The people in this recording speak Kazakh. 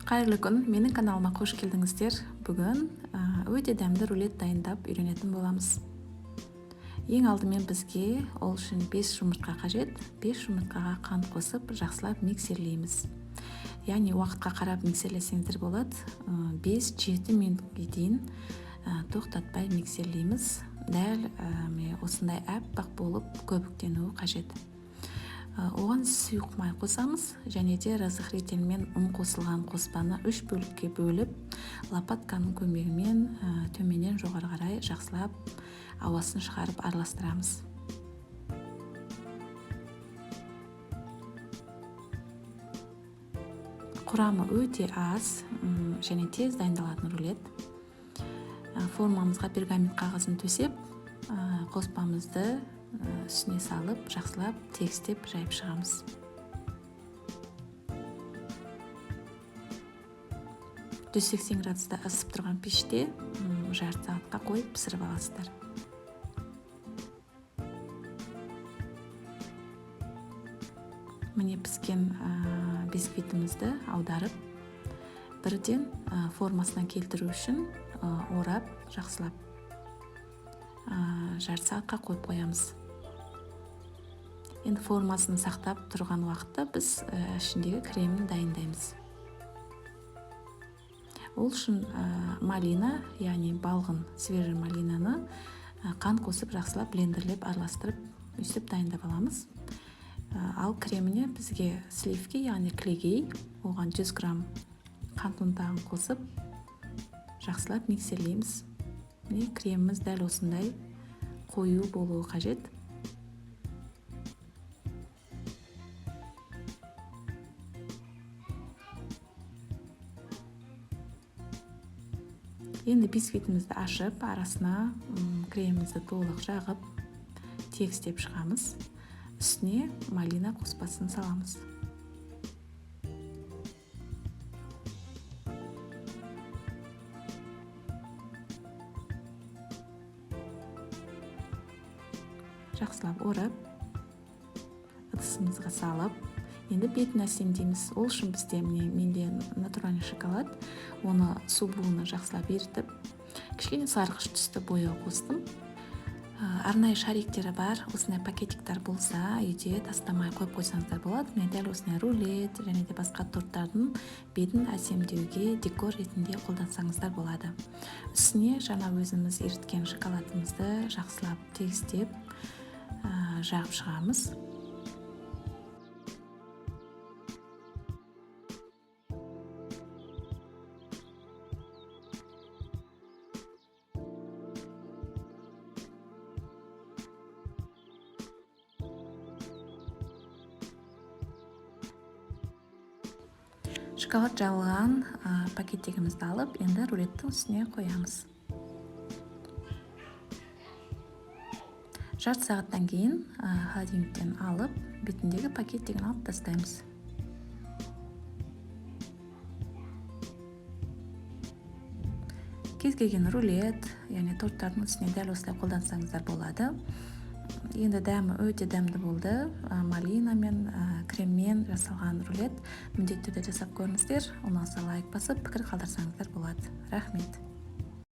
Қайырлы күн, менің каналыма қош келдіңіздер. Бүгін өте дәмді рулет дайындап үйренетін боламыз. Ең алдымен бізге ол үшін 5 жұмыртқа қажет. 5 жұмыртқаға қант қосып, жақсылап миксерлейміз. Яғни уақытқа қарап миксерлесеңіздер болады. 5-7 минутқа дейін тоқтатпай миксерлейміз. Дәл осындай әппақ болып көбіктенуі қажет. Оған сұйық май қосамыз, және де разрыхлительмен ұн қосылған қоспаны 3 бөлікке бөліп, лопатканың көмегімен төменнен жоғары қарай жақсылап ауасын шығарып араластырамыз. Құрамы өте аз және тез дайындалатын рулет. Формамызға пергамент қағазын төсеп, қоспамызды үстіне салып, жақсылап тегістеп жайып шығамыз. Жүз 180 градуста ысып тұрған пеште жарты сағатқа қойып пісіріп аласыздар. Міне піскен бисквитімізді аударып, бірден формасына келтіру үшін орап, жақсылап жарты сағатқа қойып қоямыз. Енді формасын сақтап тұрған уақытта біз ішіндегі кремін дайындаймыз. Ол үшін малина, яғни балғын свежий малинаны қант қосып жақсылап блендерлеп араластырып, өстіп дайындап аламыз. Ал креміне бізге сливки, яғни клегей, оған 100 грамм қант ұнтағын қосып, жақсылап миксерлейміз. Міне креміміз дәл осындай қою болуы қажет. Енді бисквитімізді ашып, арасына кремімізді толық жағып, тегістеп шығамыз. Үстіне малина қоспасын саламыз. Жақсылап орап, ыдысымызға салып, енді бетін әсемдейміз. Ол үшін бізде менде натуральный шоколад, оны су буына жақсылап ерітіп, кішкене сарғыш түсті бояу қостым. Арнайы шариктері бар, осындай пакетиктер болса, үйде тастамай қойып қойсаңыздар болады. Мен дәл осындай рулет және де басқа торттардың бетін әсемдеуге декор ретінде қолдансаңыздар болады. Үстіне жаңа өзіміз еріткен шоколадымызды жақсылап тегістеп жағып шығамыз. Шоколад жағылған пакеттегімізді алып, енді рулеттің үстіне қоямыз. Жарты сағаттан кейін холодильниктен алып, бетіндегі пакеттегін алып тастаймыз. Кез келген рулет, яғни торттардың үстіне дәл осылай қолдансаңыздар болады. Енді дәмі өте дәмді болды. Малина мен креммен жасалған рулет міндетті түрде жасап көріңіздер. Ұнаса лайк басып, пікір қалдырсаңыздар болады. Рахмет.